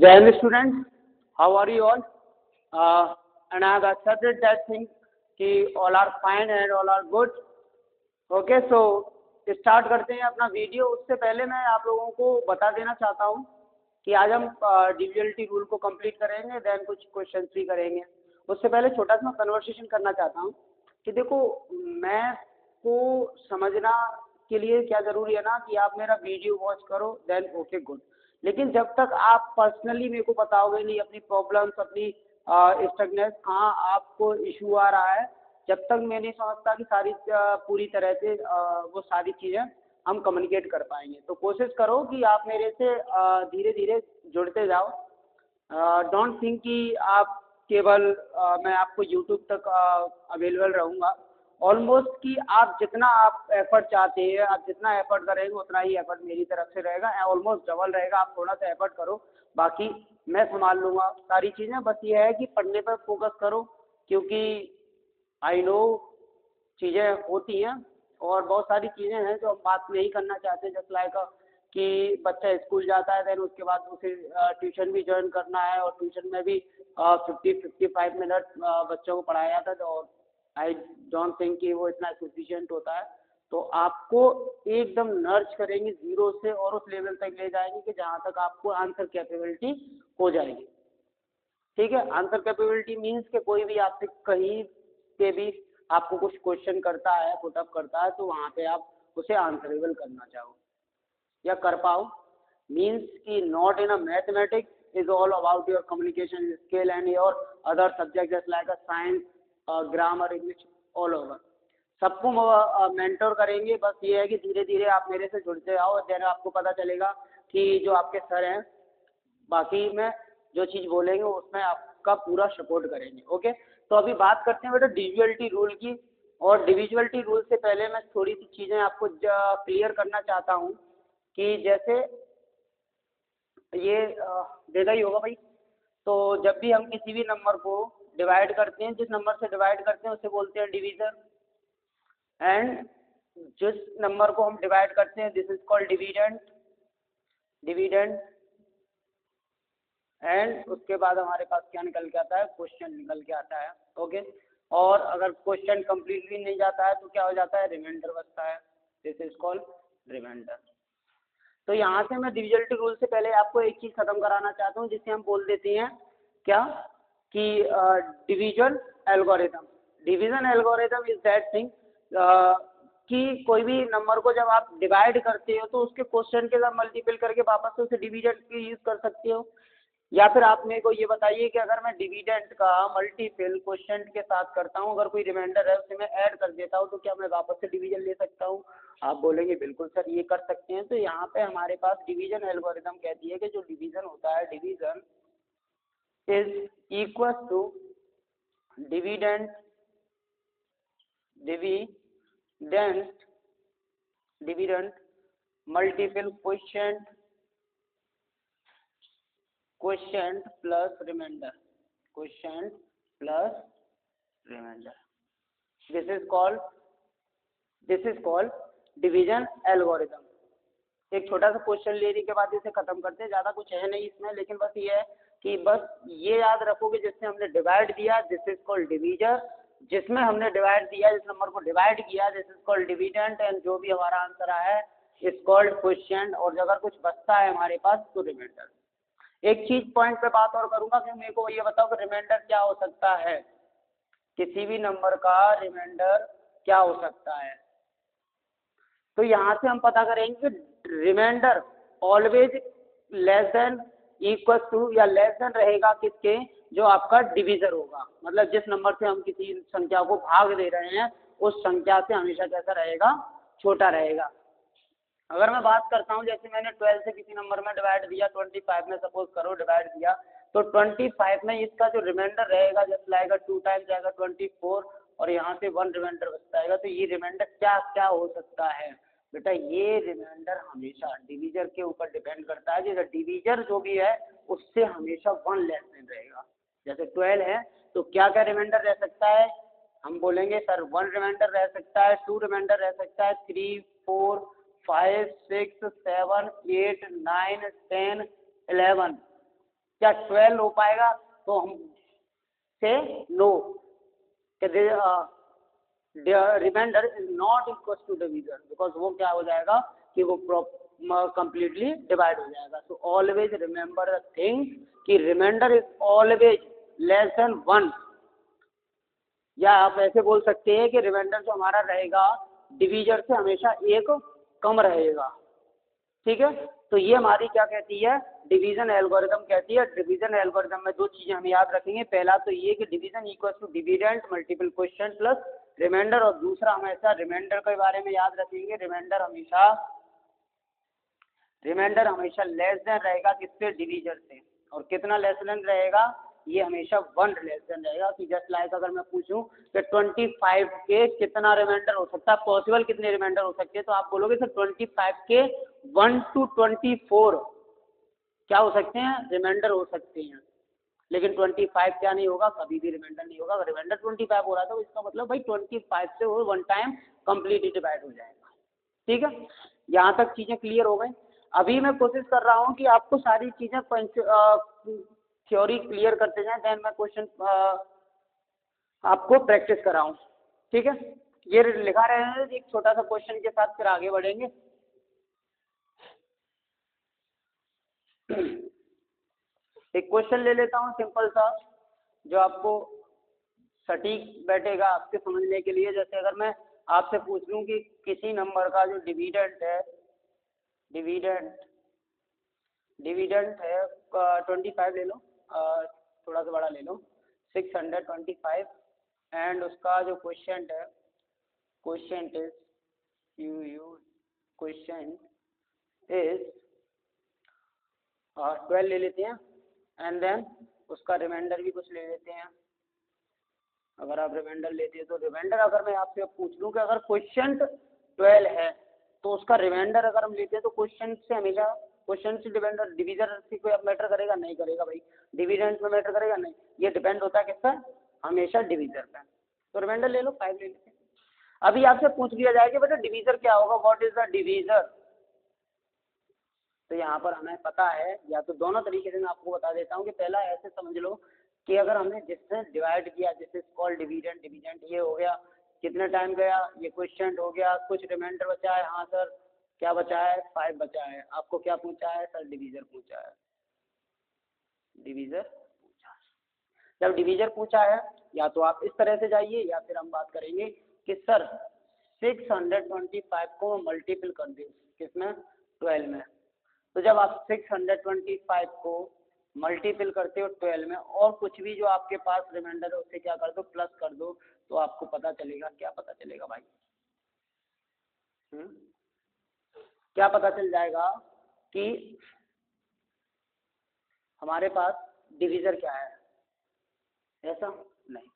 Jai Hind students, how are you all? And I have accepted that thing कि all are fine and all are good. Okay, so start करते हैं अपना video. उससे पहले मैं आप लोगों को बता देना चाहता हूँ कि आज हम डिविजिबिलिटी रूल को कंप्लीट करेंगे, देन कुछ क्वेश्चन भी करेंगे। उससे पहले छोटा सा कन्वर्सेशन करना चाहता हूँ कि देखो, मैथ को समझना के लिए क्या ज़रूरी है ना कि आप मेरा वीडियो वॉच करो, देन ओके गुड। लेकिन जब तक आप पर्सनली मेरे को बताओगे नहीं अपनी प्रॉब्लम्स, अपनी स्टकनेस, कहाँ आपको इशू आ रहा है, जब तक मैं नहीं समझता कि सारी पूरी तरह से वो सारी चीज़ें हम कम्युनिकेट कर पाएंगे। तो कोशिश करो कि आप मेरे से धीरे धीरे जुड़ते जाओ। डोंट थिंक कि आप केवल मैं आपको यूट्यूब तक अवेलेबल रहूँगा। ऑलमोस्ट कि आप जितना आप एफर्ट चाहते हैं, आप जितना एफर्ट करेंगे उतना ही एफर्ट मेरी तरफ से रहेगा, ऑलमोस्ट डबल रहेगा। आप थोड़ा सा एफर्ट करो, बाकी मैं संभाल लूँगा सारी चीज़ें। बस ये है कि पढ़ने पर फोकस करो, क्योंकि आई नो चीज़ें होती हैं और बहुत सारी चीज़ें हैं जो हम बात नहीं करना चाहते। जस्ट लाइक कि बच्चा स्कूल जाता है, देन उसके बाद उसे ट्यूशन भी ज्वाइन करना है, और ट्यूशन में भी 50-55 मिनट बच्चों को पढ़ाया जाता है, तो आई डोंट थिंक कि वो इतना सफिशिएंट होता है। तो आपको एकदम नर्च करेंगे ज़ीरो से और उस लेवल तक ले जाएंगे कि जहाँ तक आपको आंसर कैपेबिलिटी हो जाएगी। ठीक है, आंसर कैपेबिलिटी मीन्स कि कोई भी आपसे कहीं पे भी आपको कुछ क्वेश्चन करता है, पुटअप करता है, तो वहाँ पे आप उसे आंसरेबल करना चाहो या कर पाओ। मीन्स कि not in a mathematics is all about your communication skill and your other subject just like a science, grammar, English, all over सबको मेंटोर करेंगे। बस ये है कि धीरे धीरे आप मेरे से जुड़ते आओ, देन आपको पता चलेगा कि जो आपके सर हैं बाकी में जो चीज़ बोलेंगे उसमें आपका पूरा सपोर्ट करेंगे। ओके, तो अभी बात करते हैं बेटा डिविजिबिलिटी रूल की। और डिविजिबिलिटी रूल से पहले मैं थोड़ी सी चीज़ें आपको क्लियर करना चाहता हूँ कि जैसे ये देखा ही होगा भाई, तो जब भी हम किसी भी नंबर को डिवाइड करते हैं, जिस नंबर से डिवाइड करते हैं उसे बोलते हैं डिवीज़र, एंड जिस नंबर को हम डिवाइड करते हैं this is called dividend. And उसके बाद हमारे पास क्या निकल के आता है, क्वेश्चन निकल के आता है। ओके, और अगर क्वेश्चन कंप्लीटली नहीं जाता है तो क्या हो जाता है, रिमाइंडर बचता है, दिस इज कॉल्ड रिमाइंडर। तो यहाँ से मैं डिविजिबिलिटी रूल से पहले आपको एक चीज़ खत्म कराना चाहता हूँ, जिसे हम बोल देते हैं क्या कि division algorithm. Division algorithm is that thing कि कोई भी नंबर को जब आप डिवाइड करते हो तो उसके क्वेश्चन के साथ मल्टीपल करके वापस से उसे डिवीजन की यूज़ कर सकते हो। या फिर आप मेरे को ये बताइए कि अगर मैं डिविडेंड का मल्टीपल क्वेश्चन के साथ करता हूँ, अगर कोई रिमाइंडर है उसे मैं ऐड कर देता हूँ, तो क्या मैं वापस से डिवीजन ले सकता हूँ? आप बोलेंगे बिल्कुल सर ये कर सकते हैं। तो यहाँ पे हमारे पास डिवीजन एल्गोरिथम कहती है कि जो डिवीजन होता है, division is equal to dividend multiple question plus remainder, this is called division algorithm. एक छोटा सा क्वेश्चन लेने के बाद इसे खत्म करते हैं, ज़्यादा कुछ है नहीं इसमें, लेकिन बस ये है कि बस ये याद रखोगे जिससे हमने डिवाइड दिया दिस इज कॉल्ड डिवीजर, जिसमें हमने डिवाइड दिया, जिस नंबर को डिवाइड किया this is called dividend, and जो भी हमारा आंसर आया है इज कॉल्ड क्वेश्चन, और अगर कुछ बचता है हमारे पास तो रिमाइंडर। एक चीज पॉइंट पे बात और करूंगा कि मेरे को ये बताओ कि रिमाइंडर क्या हो सकता है, किसी भी नंबर का रिमाइंडर क्या हो सकता है। तो यहाँ से हम पता करेंगे कि remainder always less than equal to या लेस देन रहेगा किसके, जो आपका डिवीजर होगा। मतलब जिस नंबर से हम किसी संख्या को भाग दे रहे हैं उस संख्या से हमेशा कैसा रहेगा, छोटा रहेगा। अगर मैं बात करता हूँ, जैसे मैंने 12 से किसी नंबर में डिवाइड दिया, 25 में सपोज करो डिवाइड दिया, तो 25 में इसका जो रिमाइंडर रहेगा जस्ट लाएगा 2 टाइम्स जाएगा 24, और यहाँ से 1 रिमाइंडर बचता है। तो ये रिमाइंडर क्या क्या हो सकता है बेटा, ये रिमाइंडर हमेशा डिवीजर के ऊपर डिपेंड करता है। जैसे डिवीजर जो भी है उससे हमेशा 1 लेस देन रहेगा। जैसे 12 है तो क्या क्या रिमाइंडर रह सकता है, हम बोलेंगे सर 1 रिमाइंडर रह सकता है, 2 रिमाइंडर रह सकता है, 3, 4, 5, 6, 7, 8, 9, 10, 11 क्या 12 हो पाएगा? तो हम से no, remainder is not equal to division, because वो क्या हो जाएगा कि वो कंप्लीटली डिवाइड हो जाएगा। So always remember the thing कि remainder is always less than 1, या आप ऐसे बोल सकते हैं कि रिमाइंडर जो हमारा रहेगा डिवीजर से हमेशा एक कम रहेगा। ठीक है, तो ये हमारी क्या कहती है, डिवीजन एल्गोरिथम कहती है। डिवीजन एल्गोरिथम में दो चीजें हम याद रखेंगे, पहला तो ये कि division equal to dividend multiple question plus remainder, और दूसरा हमेशा रिमाइंडर के बारे में याद रखेंगे, रिमाइंडर हमेशा लेस देन रहेगा किससे, डिवीजर से। और कितना लेस देन रहेगा, ये हमेशा 1 लेस देन रहेगा। कि जस्ट लाइक अगर मैं पूछूं कि 25 के कितना रिमाइंडर हो सकता है, पॉसिबल कितने रिमाइंडर हो सकते हैं, तो आप बोलोगे सर 25 के 1 to 24 क्या हो सकते हैं, रिमाइंडर हो सकते हैं। लेकिन 25 क्या नहीं होगा, कभी भी रिमाइंडर नहीं होगा। रिमाइंडर 25 हो रहा था, तो इसका मतलब भाई 25 से वो 1 टाइम कंप्लीटली डिवाइड हो जाएगा। ठीक है, यहाँ तक चीज़ें क्लियर हो गई। अभी मैं कोशिश कर रहा हूँ कि आपको सारी चीज़ें थ्योरी क्लियर करते जाएं, देन मैं क्वेश्चन आपको प्रैक्टिस कराऊँ। ठीक है, ये लिखा रहे हैं एक छोटा सा क्वेश्चन के साथ, फिर आगे बढ़ेंगे। एक क्वेश्चन ले लेता हूँ सिंपल सा, जो आपको सटीक बैठेगा आपके समझने के लिए। जैसे अगर मैं आपसे पूछ लूँ कि किसी नंबर का जो डिविडेंट है, डिविडेंट है 25 ले लो, थोड़ा सा बड़ा ले लो, 625, एंड उसका जो क्वेश्चन है, क्वेश्चन इज 12 ले लेते हैं, एंड देन उसका रिमाइंडर भी कुछ ले लेते हैं। अगर आप रिमाइंडर लेते हैं तो रिमाइंडर, अगर मैं आपसे पूछ लूँ कि अगर क्वेश्चन 12 है तो उसका रिमाइंडर अगर हम लेते हैं तो क्वेश्चन से हमेशा, क्वेश्चन से रिमाइंडर डिवीजन से कोई मैटर करेगा, नहीं करेगा भाई। डिविडेंड में मैटर करेगा, नहीं। ये डिपेंड होता है किस पर, हमेशा डिवीजर पर। तो रिमाइंडर ले लो, 5 ले लेते हैं। अभी आपसे पूछ लिया जाए कि बेटा डिवीजर क्या होगा, व्हाट इज द डिवीजर, तो यहाँ पर हमें पता है, या तो दोनों तरीके से मैं आपको बता देता हूँ कि पहला ऐसे समझ लो कि अगर हमने जिससे डिवाइड किया, जिससे कॉल डिविडेंड, ये हो गया, कितने टाइम गया, ये क्वेश्चन हो गया, कुछ रिमाइंडर बचा है, हाँ सर क्या बचा है, 5 बचा है। आपको क्या पूछा है सर, डिवीजर पूछा है, डिवीजर पूछा है। जब डिवीजर पूछा है, या तो आप इस तरह से जाइए, या फिर हम बात करेंगे कि सर 625 को मल्टीपल कर दे किसमें, 12 में। तो जब आप 625 को मल्टीपल करते हो 12 में, और कुछ भी जो आपके पास रिमाइंडर है उससे क्या कर दो, प्लस कर दो, तो आपको पता चलेगा, क्या पता चलेगा भाई, क्या पता चल जाएगा कि हमारे पास डिवीजर क्या है। ऐसा नहीं,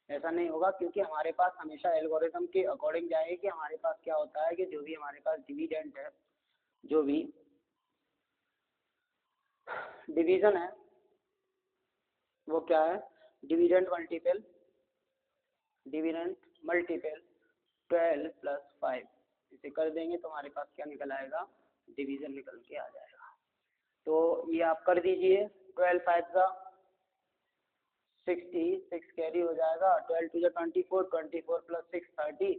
ऐसा नहीं होगा, क्योंकि हमारे पास हमेशा एल्गोरिथम के अकॉर्डिंग जाएगी कि हमारे पास क्या होता है कि जो भी हमारे पास डिविडेंट है, जो भी डिवीजन है वो क्या है, डिविडेंट मल्टीपल 12 प्लस 5, इसे कर देंगे तो हमारे पास क्या निकल आएगा, डिवीजन निकल के आ जाएगा। तो ये आप कर दीजिए, 12 5 का 66 कैरी हो जाएगा, 12 two 24, 24 plus 6 30,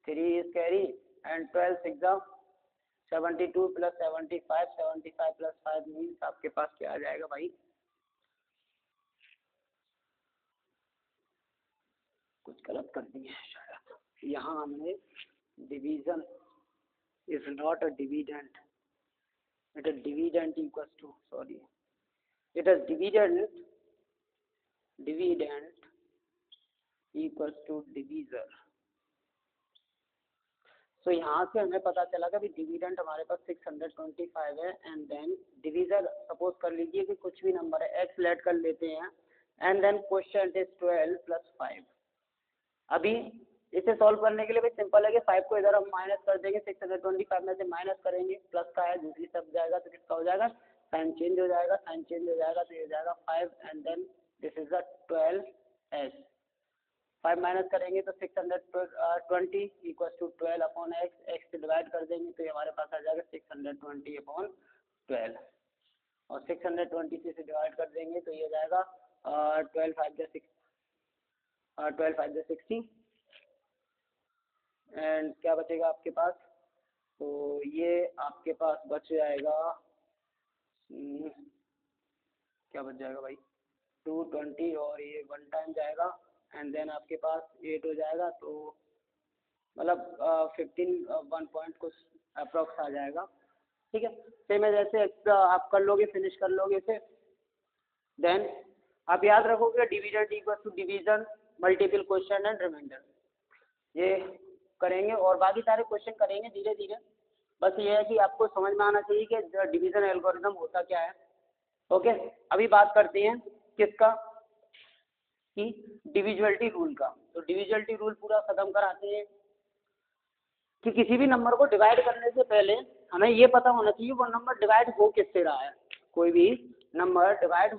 3 is carry, and 12 6 72 plus 75, 75 plus 5 means आपके पास क्या आ जाएगा भाई, कुछ गलत कर दिए शायद, यहाँ हमने division is not a dividend, it is dividend equals to, sorry, it is dividend equals to divisor। तो यहाँ से हमें पता चला कि डिविडेंट हमारे पास 625 है, एंड देन डिवीजर सपोज कर लीजिए कि कुछ भी नंबर है, एक्स लेट कर लेते हैं, and then question is 12 plus 5। अभी इसे सॉल्व करने के लिए भाई सिंपल है कि 5 को इधर हम माइनस कर देंगे, 625 में से माइनस करेंगे, प्लस का है दूसरी तरफ जाएगा तो किसका हो जाएगा, साइन चेंज हो जाएगा, साइन चेंज हो जाएगा तो ये जाएगा 5, and then this is the 12x। 5 minus करेंगे तो 620 equal to 12 upon x, x से डिवाइड कर देंगे तो ये हमारे पास आ जाएगा 620 अपॉन 12। और 620 से डिवाइड कर देंगे तो ये हो जाएगा 12 5 60 एंड क्या बचेगा आपके पास, तो ये आपके पास बच जाएगा क्या बच जाएगा भाई 220 और ये 1 टाइम जाएगा एंड देन आपके पास 8 हो जाएगा, तो मतलब 15 1 पॉइंट कुछ अप्रॉक्स आ जाएगा। ठीक है, सेम है जैसे आप कर लोगे, फिनिश कर लोगे इसे, देन आप याद रखोगे division equal to division multiple question and remainder, ये करेंगे और बाकी सारे क्वेश्चन करेंगे धीरे धीरे। बस ये है कि आपको समझ में आना चाहिए कि डिवीजन एल्गोरिदम होता क्या है। ओके, अभी बात करते हैं किसका, कि डिविजुअलिटी रूल का। तो डिविजुअलिटी रूल पूरा खत्म कराते हैं कि किसी भी नंबर को डिवाइड करने से पहले हमें ये पता होना चाहिए वो नंबर डिवाइड हो किससे रहा है। कोई भी नंबर डिवाइड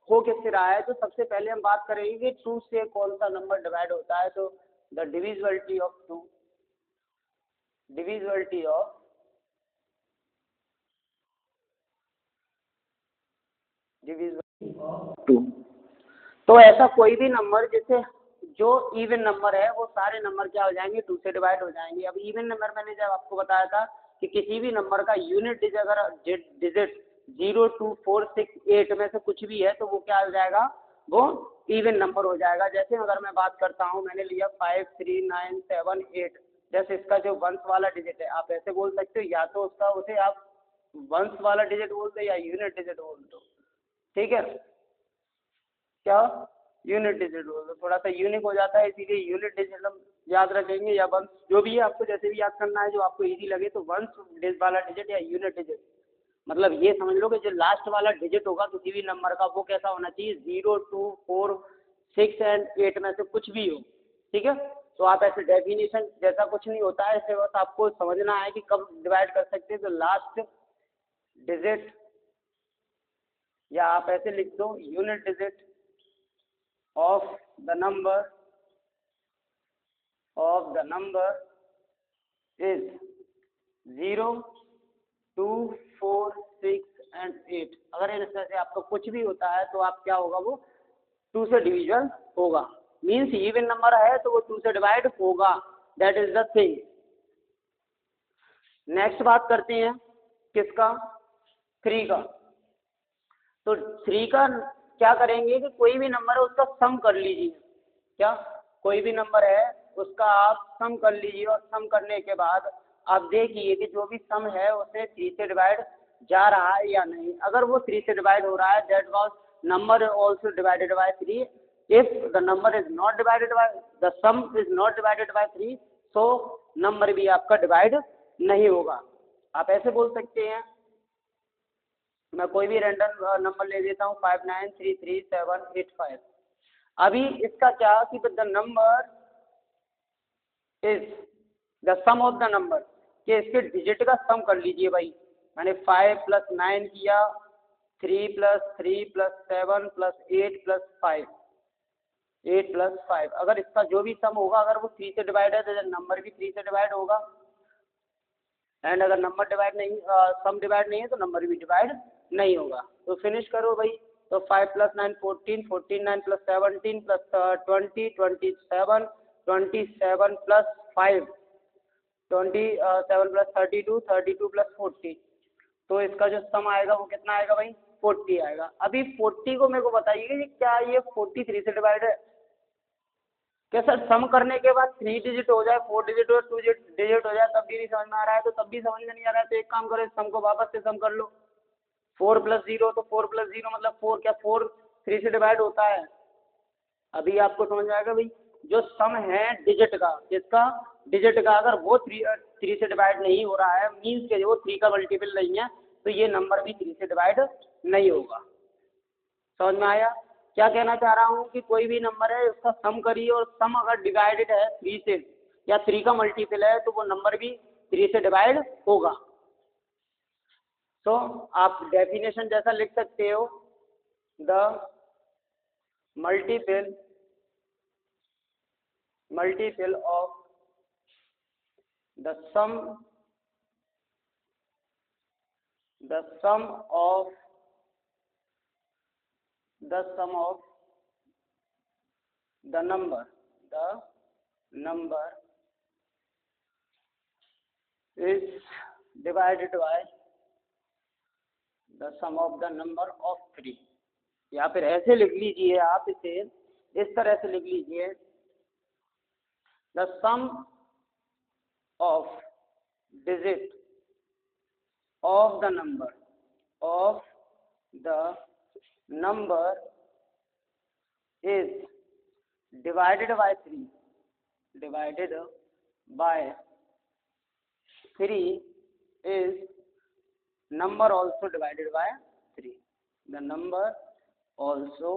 हो किससे रहा है, तो सबसे पहले हम बात करेंगे कि 2 से कौन सा नंबर डिवाइड होता है। तो the divisibility of 2, divisibility of 2। तो ऐसा कोई भी नंबर जैसे जो इवन नंबर है वो सारे नंबर क्या हो जाएंगे 2 से डिवाइड हो जाएंगे। अब इवन नंबर मैंने जब आपको बताया था कि किसी भी नंबर का यूनिट डिजिट अगर डिजिट 0 2 4 6 8 में से कुछ भी है तो वो क्या हो जाएगा, वो इवन नंबर हो जाएगा। जैसे अगर मैं बात करता हूँ, मैंने लिया 5 3 9 7 8, जैसे इसका जो वंश वाला डिजिट है आप ऐसे बोल सकते हो, या तो उसका उसे आप वंश वाला डिजिट बोल दो या यूनिट डिजिट बोल दो। ठीक है, क्या यूनिट डिजिट बोल दो, थोड़ा सा यूनिक हो जाता है इसीलिए यूनिट डिजिट हम याद रखेंगे, या वंश जो भी है आपको जैसे भी याद करना है जो आपको इजी लगे। तो वंश वाला डिजिट या यूनिट डिजिट, मतलब ये समझ लो कि जो लास्ट वाला डिजिट होगा किसी भी नंबर का वो कैसा होना चाहिए 0 2 4 6 एंड 8 में से कुछ भी हो। ठीक है, तो आप ऐसे डेफिनेशन जैसा कुछ नहीं होता है, ऐसे बस आपको समझना है कि कब डिवाइड कर सकते हैं। तो लास्ट डिजिट, या आप ऐसे लिख दो unit digit of the number is 0 2 4 6 and 8। अगर इसमें से आपका कुछ भी होता है तो आप क्या होगा, वो 2 से डिवीजन होगा। मीन्स इवन नंबर है तो वो 2 से डिवाइड होगा, that is the thing. Next बात करते हैं किसका, 3 का। तो 3 का क्या करेंगे कि कोई भी नंबर है उसका सम कर लीजिए। क्या, कोई भी नंबर है उसका आप सम कर लीजिए और सम करने के बाद आप देखिए कि जो भी सम है उसे 3 से डिवाइड जा रहा है या नहीं। अगर वो 3 से डिवाइड हो रहा है that was number also divided by 3। If the number is not divided by, the some is not divided by 3, तो नंबर भी आपका डिवाइड नहीं होगा। आप ऐसे बोल सकते हैं, मैं कोई भी रैंडम नंबर ले लेता हूँ 59333785। अभी इसका क्या कि the number is the sum of the number, कि इसके डिजिट का सम कर लीजिए भाई। मैंने 5 + 9 किया, 3 + 3 + 7 + 8 + 5, 8 + 5। अगर इसका जो भी सम होगा अगर वो 3 से डिवाइड है तो नंबर भी 3 से डिवाइड होगा, एंड अगर नंबर डिवाइड नहीं सम डिवाइड नहीं है तो नंबर भी डिवाइड नहीं होगा। तो फिनिश करो भाई। तो 5 + 9 14, 14 9 + 17 + 20 27, 27 + 5 27 + 32 32 + 40। तो इसका जो सम आएगा वो कितना आएगा भाई, 40 आएगा। अभी 40 को मेरे को बताइए कि क्या ये 43 से डिवाइड है क्या सर? सम करने के बाद 3 डिजिट हो जाए, 4 डिजिट हो, 2 डिजिट हो जाए तब भी नहीं समझ में आ रहा है, तो तब भी समझ में नहीं आ रहा है तो एक काम करो, इस सम को वापस से सम कर लो। 4 + 0, तो 4 + 0 मतलब 4, क्या 4 3 से डिवाइड होता है? अभी आपको समझ में आएगा भाई। जो सम है डिजिट का, किसका, डिजिट का, अगर वो 3 से डिवाइड नहीं हो रहा है मीन्स के वो 3 का मल्टीपल नहीं है, तो ये नंबर भी 3 से डिवाइड नहीं होगा। समझ में आया? क्या कहना चाह रहा हूँ कि कोई भी नंबर है उसका सम करिए और सम अगर डिवाइडेड है 3 से या 3 का मल्टीपल है तो वो नंबर भी 3 से डिवाइड होगा। तो आप डेफिनेशन जैसा लिख सकते हो, the multiple of the sum of the sum of the number is divided by the sum of the number of 3, या फिर ऐसे लिख लीजिए आप, इसे इस तरह से लिख लीजिए, the sum of digit of the number is divided by 3 is number also divided by 3, the number also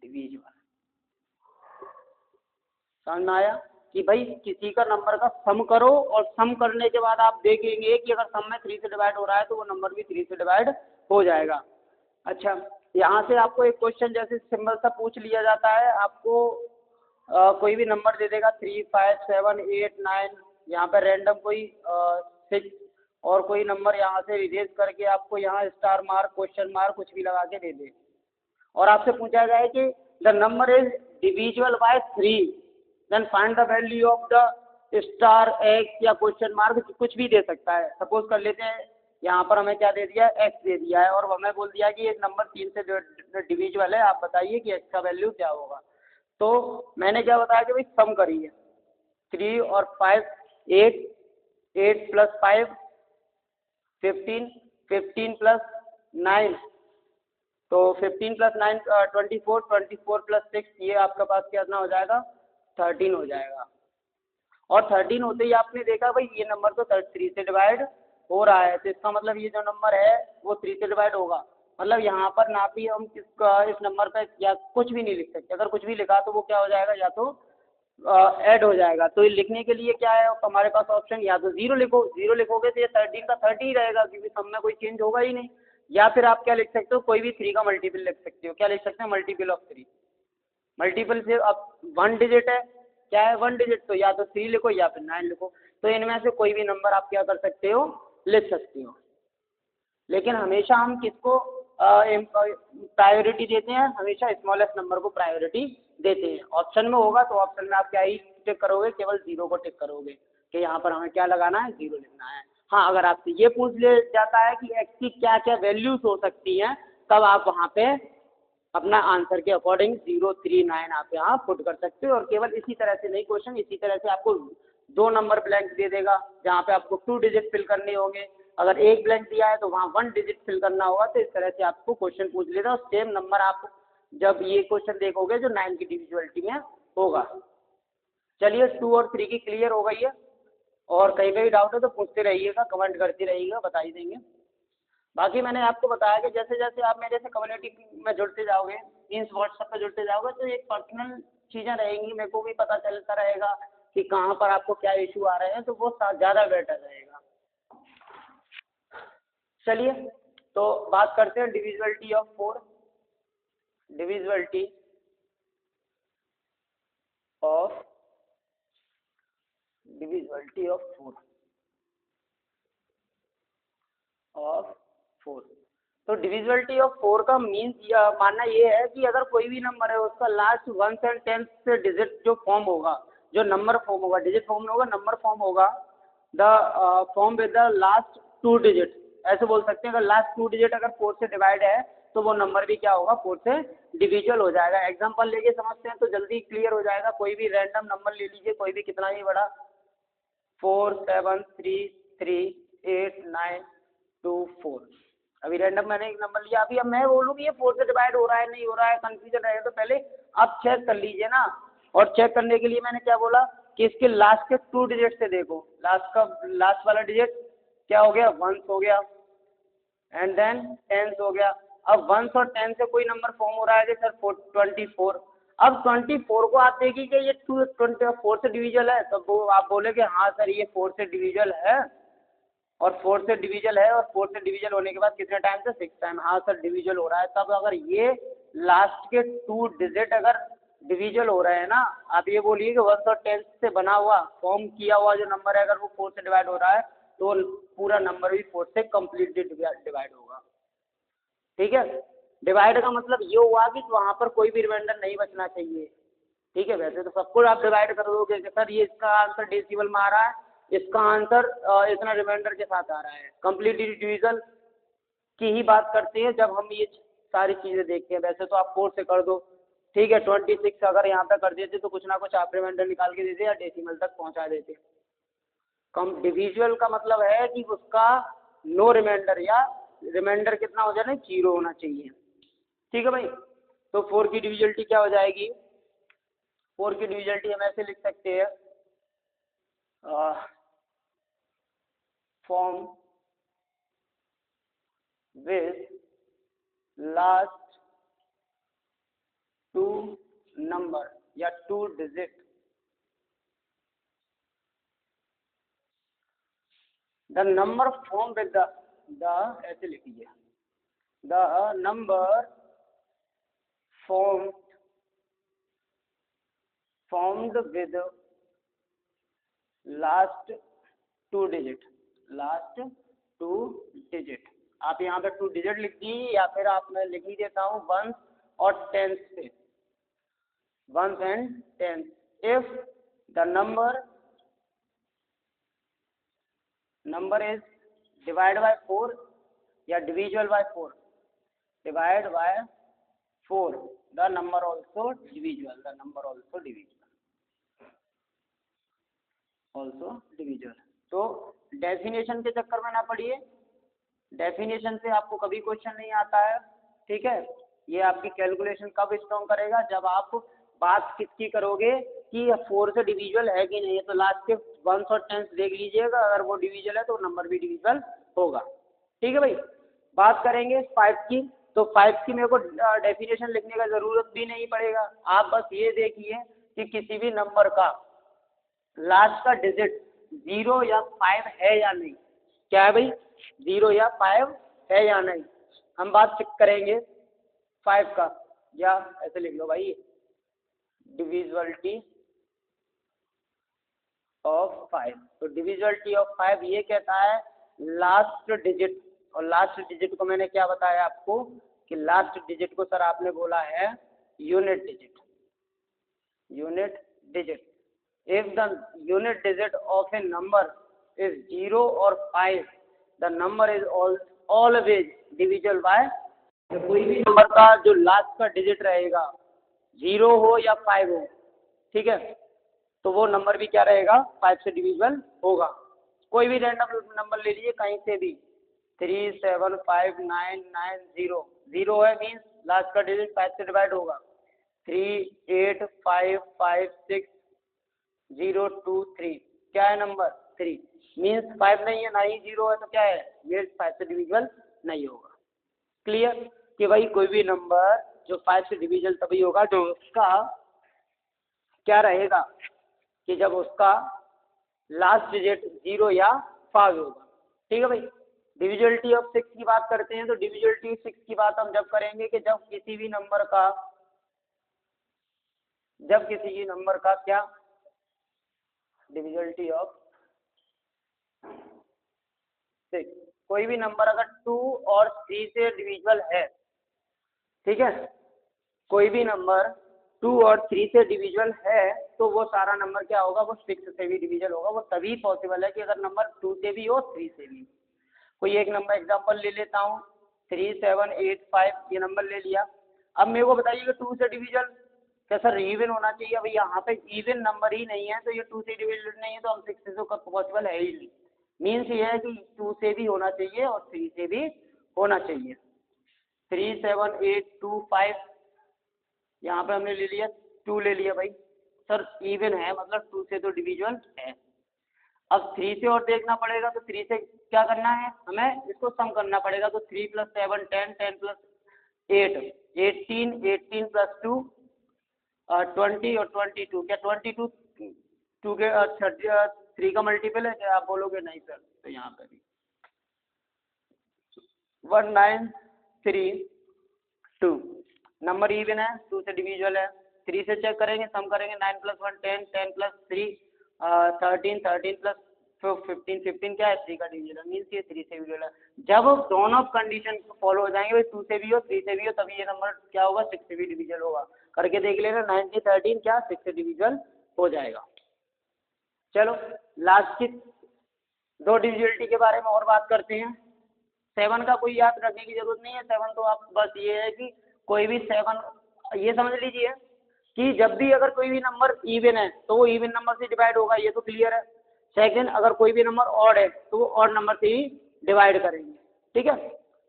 divisible, समझ में आया कि भाई किसी का नंबर का सम करो और सम करने के बाद आप देखेंगे कि अगर सम में 3 से डिवाइड हो रहा है तो वो नंबर भी 3 से डिवाइड हो जाएगा। अच्छा, यहाँ से आपको एक क्वेश्चन जैसे सिंपल सा पूछ लिया जाता है, आपको कोई भी नंबर दे देगा 3, 5, 7, 8, 9, यहाँ पर रैंडम कोई 6 और कोई नंबर यहाँ से रिजेक्ट करके आपको यहाँ स्टार मार्क, क्वेश्चन मार्क कुछ भी लगा के दे दे, और आपसे पूछा जाए कि the number is divisible by 3, then find the value of the star x या क्वेश्चन मार्क, कुछ भी दे सकता है। सपोज कर लेते हैं यहाँ पर हमें क्या दे दिया है, एक्स दे दिया है, और हमें बोल दिया कि ये नंबर 3 से डिविजिबल है, आप बताइए कि एक्स का वैल्यू क्या होगा। तो मैंने क्या बताया कि भाई सम करिए, 3 और 5 8, 8 प्लस 5 15, 15 प्लस 9, तो 15 प्लस 9 24, 24 प्लस 6, ये आपका पास कितना हो जाएगा, 13 हो जाएगा। और 13 होते ही आपने देखा भाई ये नंबर तो 3 से डिवाइड हो रहा है, तो इसका मतलब ये जो नंबर है वो 3 से डिवाइड होगा। मतलब यहाँ पर ना भी हम इस नंबर पे या कुछ भी नहीं लिख सकते, अगर कुछ भी लिखा तो वो क्या हो जाएगा, या तो ऐड हो जाएगा। तो ये लिखने के लिए क्या है हमारे पास ऑप्शन, या तो 0 लिखो, 0 लिखोगे तो ये 13 का 30 ही रहेगा क्योंकि सम में कोई चेंज होगा ही नहीं, या फिर आप क्या लिख सकते हो, कोई भी 3 का मल्टीपल लिख सकते हो। क्या लिख सकते हैं, मल्टीपल ऑफ 3। मल्टीपल से अब 1 डिजिट है, क्या है 1 डिजिट, तो या तो 3 लिखो या फिर 9 लिखो, तो इनमें से कोई भी नंबर आप क्या कर सकते हो, लिख सकते हो। लेकिन हमेशा हम किसको प्रायोरिटी देते हैं, हमेशा स्मॉलेस्ट नंबर को प्रायोरिटी देते हैं। ऑप्शन में होगा तो ऑप्शन में आप क्या ही टिक करोगे, केवल 0 को टिक करोगे कि यहाँ पर हमें क्या लगाना है, 0 लिखना है। हाँ, अगर आपसे ये पूछ लिया जाता है कि एक्स की क्या क्या वैल्यूज हो सकती हैं, तब आप वहाँ पे अपना आंसर के अकॉर्डिंग 0, 3, 9 आप यहाँ पुट कर सकते हो। और केवल इसी तरह से नहीं, क्वेश्चन इसी तरह से आपको 2 नंबर ब्लैंक दे देगा जहाँ पे आपको 2 डिजिट फिल करने होंगे। अगर 1 ब्लैंक दिया है तो वहाँ 1 डिजिट फिल करना होगा। तो इस तरह से आपको क्वेश्चन पूछ लेगा और सेम नंबर आप जब ये क्वेश्चन देखोगे जो 9 की डिविजिबिलिटी में होगा। चलिए 2 और 3 की क्लियर हो गई है, और कहीं कहीं डाउट है तो पूछते रहिएगा, कमेंट करते रहिएगा, बता ही देंगे। बाकी मैंने आपको बताया कि जैसे जैसे आप मेरे से कम्युनिटी में जुड़ते जाओगे, मीन्स व्हाट्सएप पे जुड़ते जाओगे, तो एक पर्सनल चीज़ें रहेंगी, मेरे को भी पता चलता रहेगा कि कहाँ पर आपको क्या इशू आ रहे हैं, तो वो ज़्यादा बेटर रहेगा। चलिए तो बात करते हैं डिविजिबिलिटी ऑफ 4। Divisibility of 4। तो डिविजिबिलिटी ऑफ 4 का मीन्स मानना ये है कि अगर कोई भी नंबर है उसका लास्ट 1 से 10 से डिजिट जो फॉर्म होगा, जो नंबर फॉर्म होगा, डिजिट फॉर्म में होगा, नंबर फॉर्म होगा, the form with the last 2 digit, ऐसे बोल सकते हैं। अगर लास्ट 2 डिजिट अगर 4 से डिवाइड है तो वो नंबर भी क्या होगा, 4 से डिविजिबल हो जाएगा। एग्जाम्पल लेके समझते हैं तो जल्दी क्लियर हो जाएगा। कोई भी रैंडम नंबर ले लीजिए, कोई भी कितना ही बड़ा, 4 7 3 3 8 9 2 4। अभी रैंडम मैंने एक नंबर लिया, अभी अब मैं बोलूँ कि ये 4 से डिवाइड हो रहा है नहीं हो रहा है, कंफ्यूजन रहेगा, तो पहले आप चेक कर लीजिए ना। और चेक करने के लिए मैंने क्या बोला कि इसके लास्ट के 2 डिजिट से देखो, लास्ट वाला डिजिट क्या हो गया, 1 हो गया, एंड देन 10 हो गया। अब 1 और 10 से कोई नंबर फॉर्म हो रहा है कि सर 24। अब 24 को आप देखिए कि ये 24 से डिविजिबल है, तब वो आप बोले कि हाँ सर ये 4 से डिविजिबल है, और 4 से डिविजिबल है, और 4 से डिविजिबल होने के बाद कितने टाइम से, 6 टाइम, हाँ सर डिविजिबल हो रहा है। तब अगर ये लास्ट के 2 डिजिट अगर डिविजिबल हो रहे हैं ना, आप ये बोलिए कि 1 और 10 से बना हुआ फॉर्म किया हुआ जो नंबर है अगर वो 4 से डिवाइड हो रहा है, तो पूरा नंबर भी 4 से कम्प्लीटली डिवाइड होगा। ठीक है, डिवाइड का मतलब ये हुआ कि वहाँ पर कोई भी रिमाइंडर नहीं बचना चाहिए। ठीक है, वैसे तो सब कुछ आप डिवाइड कर दोगे कि सर ये इसका आंसर डेसिमल में आ रहा है, इसका आंसर इतना रिमाइंडर के साथ आ रहा है। कम्प्लीटली डिविजन की ही बात करते हैं जब हम ये सारी चीज़ें देखते हैं। वैसे तो आप 4 से कर दो, ठीक है, 26 अगर यहाँ पे कर देते तो कुछ ना कुछ आप रिमाइंडर निकाल के देते या डेसिमल तक पहुँचा देते। कम डिविजुअल का मतलब है कि उसका नो रिमाइंडर या रिमाइंडर कितना हो जाए, 0 होना चाहिए। ठीक है भाई, तो 4 की डिविजिबिलिटी क्या हो जाएगी? 4 की डिविजिबिलिटी हम ऐसे लिख सकते हैं, फॉर्म विथ लास्ट 2 नंबर या 2 digit the number form with the ऐसे लिखिए, the number formed with last 2 digit, last 2 digit। आप यहाँ पे 2 डिजिट लिख दीजिए या फिर आप मैं लिख ही देता हूँ 1 और 10 से, 1 and 10। if the number is divided by 4 या divisible by 4, divide by 4, the number also divisible, the number also divisible, also divisible। तो डेफिनेशन के चक्कर में ना पड़िए, डेफिनेशन से आपको कभी क्वेश्चन नहीं आता है। ठीक है, ये आपकी कैलकुलेशन कब स्ट्रॉन्ग करेगा, जब आप बात किसकी करोगे कि 4 से डिविजिबल है कि नहीं है। तो लास्ट के 1 और 10 देख लीजिएगा, अगर वो डिविजिबल है तो नंबर भी डिविजिबल होगा। ठीक है भाई, बात करेंगे 5 की। तो 5 की मेरे को डेफिनेशन लिखने का ज़रूरत भी नहीं पड़ेगा, आप बस ये देखिए कि किसी भी नंबर का लास्ट का डिजिट 0 या 5 है या नहीं। क्या है भाई, 0 या 5 है या नहीं। हम बात चेक करेंगे 5 का, या ऐसे लिख लो भाई, डिविजिबिलिटी ऑफ 5। तो डिविजिबिलिटी ऑफ 5 ये कहता है लास्ट डिजिट, और लास्ट डिजिट को मैंने क्या बताया आपको कि लास्ट डिजिट को सर आपने बोला है unit digit, unit digit. If the unit digit of a number is 0 or 5, the number is always divisible by, कोई भी नंबर का जो लास्ट का डिजिट रहेगा 0 हो या 5 हो, ठीक है, तो वो नंबर भी क्या रहेगा, 5 से डिविजिबल होगा। कोई भी रैंडम नंबर ले लीजिए कहीं से भी, 3 7 5 9 9 0, 0 है मीन्स लास्ट का डिजिट 5 से डिवाइड होगा। 3 8 5 5 6 0 2 3, क्या है नंबर 3, मीन्स 5 नहीं है ना ही 0 है, तो क्या है ये 5 से डिविजिबल नहीं होगा। क्लियर कि भाई कोई भी नंबर जो 5 से डिविजिबल तभी होगा जो उसका क्या रहेगा कि जब उसका लास्ट डिजिट 0 या 5 होगा। ठीक है भाई, डिविजिबिलिटी ऑफ 6 की बात करते हैं। तो डिविजिबिलिटी 6 की बात हम जब करेंगे कि जब किसी भी नंबर का क्या डिविजिबिलिटी ऑफ 6, कोई भी नंबर अगर 2 और 3 से डिविजिबल है, ठीक है, कोई भी नंबर 2 और 3 से डिविजिबल है तो वो सारा नंबर क्या होगा, वो 6 से भी डिविजिबल होगा। वो तभी पॉसिबल है कि अगर नंबर 2 से भी हो 3 से भी। कोई एक नंबर एग्जांपल ले लेता हूँ, 3 7 8 5, ये नंबर ले लिया। अब मेरे को बताइए कि 2 से डिविजिबल क्या सर इवन होना चाहिए। अभी यहाँ पे इवन नंबर ही नहीं है तो ये 2 से डिविजिबल नहीं है, तो हम 6 से तो पॉसिबल है ही नहीं। मीन्स ये है कि 2 से भी होना चाहिए और 3 से भी होना चाहिए। 3 7 8 2 5, यहाँ पे हमने ले लिया 2 ले लिया भाई, सर इवन है मतलब 2 से तो डिविजिबल है। अब 3 से और देखना पड़ेगा, तो 3 से क्या करना है, हमें इसको सम करना पड़ेगा। तो 3 + 7 10, 10 + 8 18, 18 + 2 20 और 22, क्या 22 2 के 3 का मल्टीपल है क्या, आप बोलोगे नहीं सर, तो यहाँ पे भी 1932 नंबर इवन है, 2 से डिविजिबल है। 3 से चेक करेंगे, सम करेंगे, 9 + 1 10, 10 + 3 13, 13 + तो 15 क्या है 3 का डिविजन है, मीन्स ये 3 से भी डिविजन है। जब दोनों कंडीशन फॉलो हो जाएंगे, 2 से भी हो 3 से भी हो, तभी ये नंबर क्या होगा 6 से भी डिविजन होगा। करके देख लेना 9013 क्या 6 से डिविजन हो जाएगा। चलो लास्ट की 2 डिविजिबिलिटी के बारे में और बात करते हैं। 7 का कोई याद रखने की जरूरत नहीं है। 7 तो आप बस ये है कि कोई भी 7 ये समझ लीजिए कि जब भी अगर कोई भी नंबर इवन है तो वो इवन नंबर से डिवाइड होगा, ये तो क्लियर है। सेकंड, अगर कोई भी नंबर ऑड है तो वो ऑड नंबर से ही डिवाइड करेंगे। ठीक है,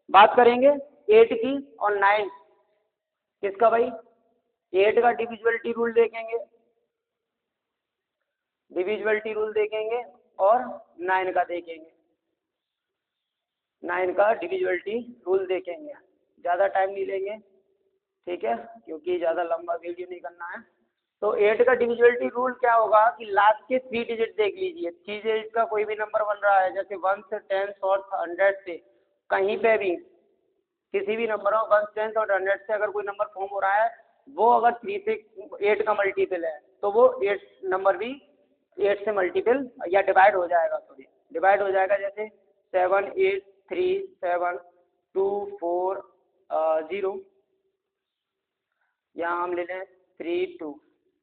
बात करेंगे 8 की और 9 किसका भाई, 8 का डिविजिबिलिटी रूल देखेंगे, डिविजिबिलिटी रूल देखेंगे और 9 का देखेंगे, 9 का डिविजिबिलिटी रूल देखेंगे। ज़्यादा टाइम नहीं लेंगे, ठीक है, क्योंकि ज़्यादा लंबा वीडियो नहीं करना है। तो 8 का डिविजिबिलिटी रूल क्या होगा कि लास्ट के 3 डिजिट देख लीजिए। 3 डिजिट का कोई भी नंबर बन रहा है, जैसे 1 से 10 और 100 से, कहीं पे भी किसी भी नंबर हो 1, 10 और 100 से अगर कोई नंबर फॉर्म हो रहा है, वो अगर 3 से 8 का मल्टीपल है तो वो 8 नंबर भी 8 से मल्टीपल या डिवाइड हो जाएगा, सॉरी डिवाइड हो जाएगा। जैसे 7 8 3 7 2 4 0, यहाँ हम ले लें 3 2।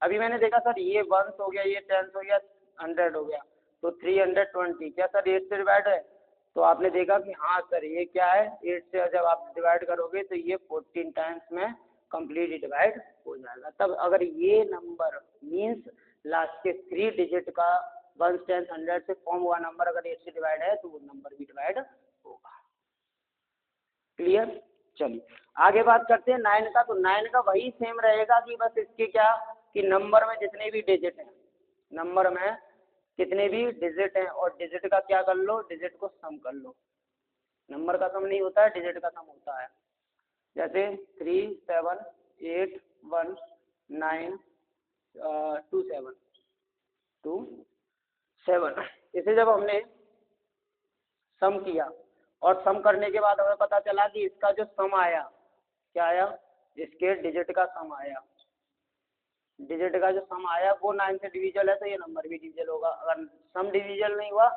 अभी मैंने देखा सर ये 1 हो गया, ये 10 हो गया, 100 हो गया, तो 320 क्या सर 8 से डिवाइड है? तो आपने देखा कि हाँ सर ये क्या है, 8 से जब आप डिवाइड करोगे तो ये 14 टाइम्स में कम्प्लीटली डिवाइड हो जाएगा। तब अगर ये नंबर मीन्स लास्ट के 3 डिजिट का 1 10 100 से फॉर्म हुआ नंबर अगर 8 से डिवाइड है तो वो नंबर भी डिवाइड होगा। क्लियर? चलिए आगे बात करते हैं 9 का। तो 9 का वही सेम रहेगा कि बस इसके क्या कि नंबर में जितने भी डिजिट हैं, नंबर में कितने भी डिजिट हैं और डिजिट का क्या कर लो, डिजिट को सम कर लो। नंबर का सम नहीं होता है, डिजिट का सम होता है। जैसे 3 7 8 1 9 2 7 2 7, इसे जब हमने सम किया और सम करने के बाद हमें पता चला कि इसका जो सम आया, क्या आया, इसके डिजिट का सम आया, डिजिट का जो सम आया वो 9 से डिविजल है तो ये नंबर भी डिविजल होगा। अगर सम डिविजल नहीं हुआ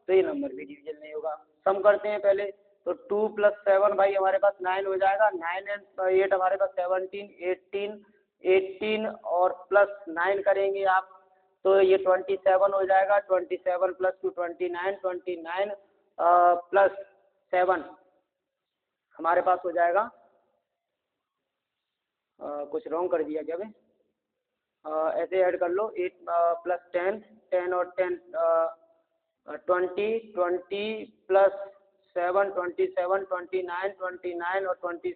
तो ये नंबर भी डिविजल नहीं होगा। सम करते हैं पहले, तो 2 + 7 भाई हमारे पास 9 हो जाएगा, 9 और 8 हमारे पास 17 18 18 और प्लस 9 करेंगे आप तो ये 27 हो जाएगा। 27 + 2 29 29 प्लस 7 हमारे पास हो जाएगा, कुछ रॉन्ग कर दिया क्या भाई, ऐसे ऐड कर लो 8 + 10 10 और 10 20 20 + 7 27 29 29 और 20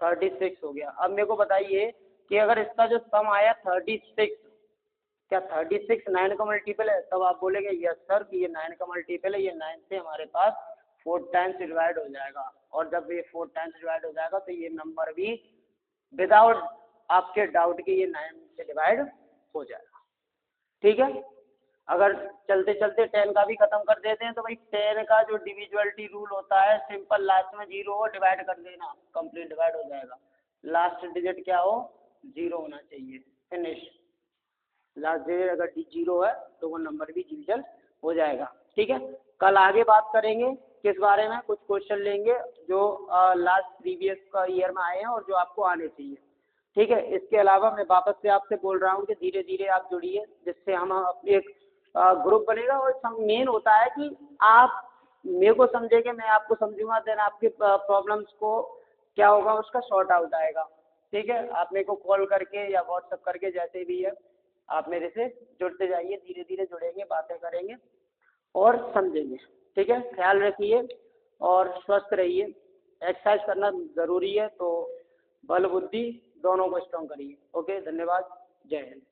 36 हो गया। अब मेरे को बताइए कि अगर इसका जो सम आया 36, क्या 36 9 का मल्टीपल है? तब आप बोलेंगे यस सर कि ये 9 का मल्टीपल है, ये 9 से हमारे पास 4 टाइम्स डिवाइड हो जाएगा। और जब ये 4 टाइम्स डिवाइड हो जाएगा तो ये नंबर भी विदाउट आपके डाउट के ये 9 से डिवाइड हो जाएगा। ठीक है, अगर चलते चलते 10 का भी खत्म कर देते हैं तो भाई 10 का जो डिविजिबिलिटी रूल होता है सिंपल, लास्ट में 0 हो डिवाइड कर देना, कंप्लीट डिवाइड हो जाएगा। लास्ट डिजिट क्या हो, 0 होना चाहिए, फिनिश। लास्ट डिजिट अगर 0 है तो वो नंबर भी डिविजल हो जाएगा। ठीक है, कल आगे बात करेंगे किस बारे में, कुछ क्वेश्चन लेंगे जो लास्ट प्रीवियस का ईयर में आए हैं और जो आपको आने चाहिए। ठीक है, इसके अलावा मैं वापस से आपसे बोल रहा हूँ कि धीरे धीरे आप जुड़िए, जिससे हम एक ग्रुप बनेगा। और मेन होता है कि आप मेरे को समझेंगे, मैं आपको समझूंगा, देन आपके प्रॉब्लम्स को क्या होगा उसका सॉर्ट आउट आएगा। ठीक है, आप मेरे को कॉल करके या व्हाट्सएप करके जैसे भी है आप मेरे से जुड़ते जाइए, धीरे धीरे जुड़ेंगे, बातें करेंगे और समझेंगे। ठीक है, ख्याल रखिए और स्वस्थ रहिए। एक्सरसाइज करना ज़रूरी है, तो बल बुद्धि दोनों को स्ट्रॉन्ग करिए। ओके, धन्यवाद, जय हिंद।